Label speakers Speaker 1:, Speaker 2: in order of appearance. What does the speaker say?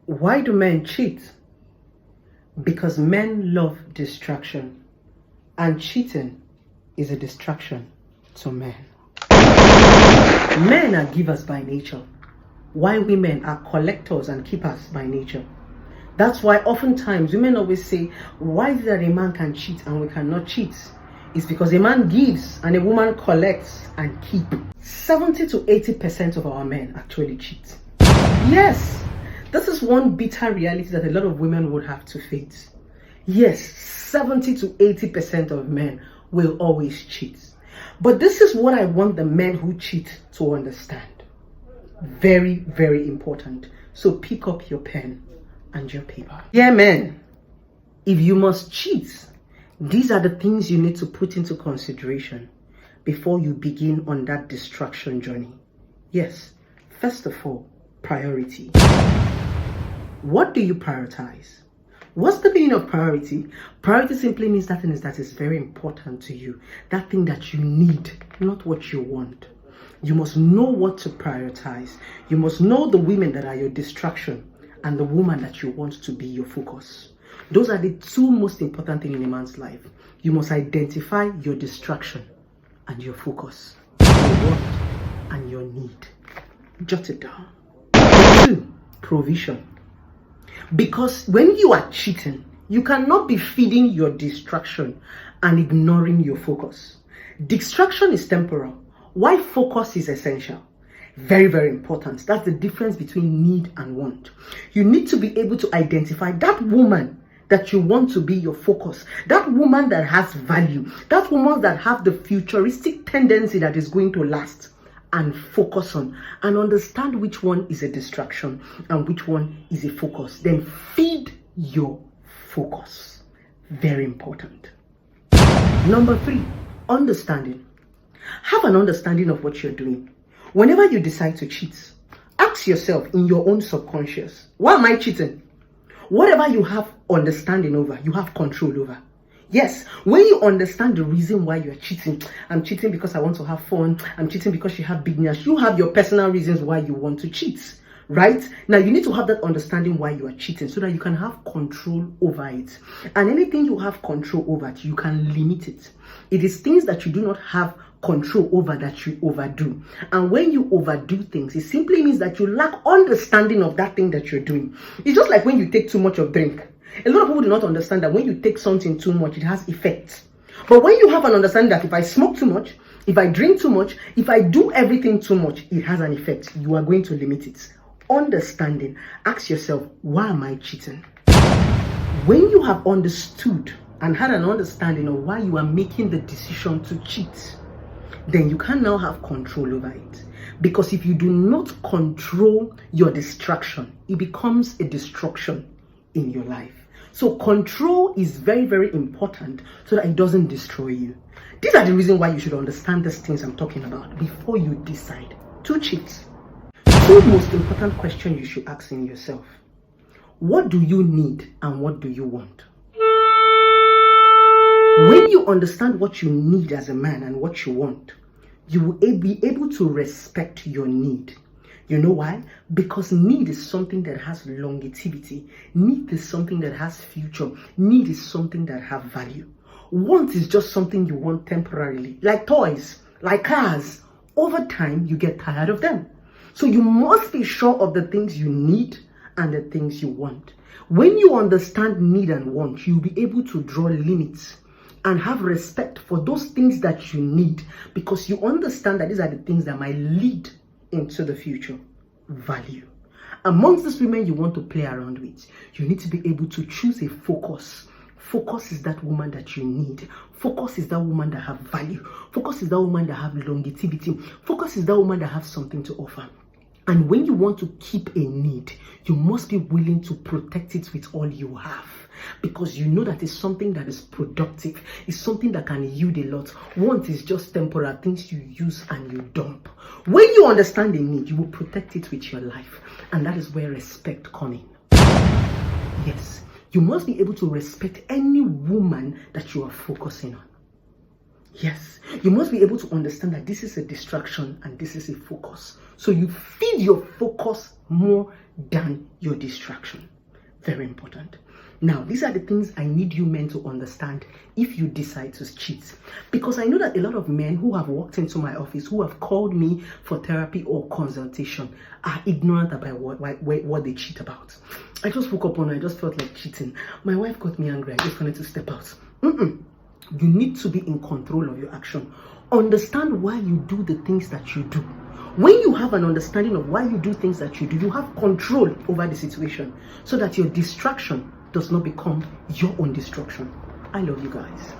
Speaker 1: Why do men cheat? Because men love distraction, and cheating is a distraction to men. Men are givers by nature, while women are collectors and keepers by nature. That's why oftentimes women always say, why is it that a man can cheat and we cannot cheat? It's because a man gives and a woman collects and keep. 70 to 80% of our men actually cheat. Yes, this is one bitter reality that a lot of women would have to face. Yes, 70 to 80% of men will always cheat. But this is what I want the men who cheat to understand. Very, very important. So pick up your pen and your paper. Yeah, men, if you must cheat, these are the things you need to put into consideration before you begin on that distraction journey. Yes, first of all, priority. What do you prioritize? What's the meaning of priority? Priority simply means that thing that is very important to you. That thing that you need, not what you want. You must know what to prioritize. You must know the women that are your distraction and the woman that you want to be your focus. Those are the two most important things in a man's life. You must identify your distraction and your focus, your want and your need. Jot it down. 2, provision. Because when you are cheating, you cannot be feeding your distraction and ignoring your focus. Distraction is temporal, while focus is essential. Very, very important. That's the difference between need and want. You need to be able to identify that woman that you want to be your focus, that woman that has value, that woman that have the futuristic tendency that is going to last, and focus on and understand which one is a distraction and which one is a focus. Then feed your focus. Very important. Number 3, understanding. Have an understanding of what you're doing. Whenever you decide to cheat, ask yourself in your own subconscious, why am I cheating? Whatever you have understanding over, you have control over. Yes, when you understand the reason why you're cheating, I'm cheating because I want to have fun, I'm cheating because you have big nash, you have your personal reasons why you want to cheat, right? Now you need to have that understanding why you are cheating so that you can have control over it. And anything you have control over, you can limit it. It is things that you do not have control over that you overdo. And when you overdo things, it simply means that you lack understanding of that thing that you're doing. It's just like when you take too much of drink. A lot of people do not understand that when you take something too much, it has effects. But when you have an understanding that if I smoke too much, if I drink too much, if I do everything too much, it has an effect. You are going to limit it. Understanding. Ask yourself, why am I cheating? When you have understood and had an understanding of why you are making the decision to cheat, then you can now have control over it. Because if you do not control your distraction, it becomes a destruction in your life. So control is very, very important so that it doesn't destroy you. These are the reasons why you should understand these things I'm talking about before you decide to cheat. 2 most important questions you should ask in yourself. What do you need and what do you want? When you understand what you need as a man and what you want, you will be able to respect your need. You know why? Because need is something that has longevity. Need is something that has future. Need is something that has value. Want is just something you want temporarily. Like toys, like cars. Over time, you get tired of them. So you must be sure of the things you need and the things you want. When you understand need and want, you'll be able to draw limits and have respect for those things that you need, because you understand that these are the things that might lead into the future. Value. Amongst these women you want to play around with, you need to be able to choose a focus. Focus is that woman that you need. Focus is that woman that have value. Focus is that woman that have longevity. Focus is that woman that have something to offer. And when you want to keep a need, you must be willing to protect it with all you have. Because you know that it's something that is productive. It's something that can yield a lot. Want is just temporary, things you use and you dump. When you understand the need, you will protect it with your life. And that is where respect comes in. Yes, you must be able to respect any woman that you are focusing on. Yes, you must be able to understand that this is a distraction and this is a focus. So you feed your focus more than your distraction. Very important. Now, these are the things I need you men to understand if you decide to cheat. Because I know that a lot of men who have walked into my office, who have called me for therapy or consultation, are ignorant about what they cheat about. I just woke up and I just felt like cheating. My wife got me angry. I just wanted to step out. You need to be in control of your action. Understand why you do the things that you do. When you have an understanding of why you do things that you do, you have control over the situation so that your distraction does not become your own destruction. I love you guys.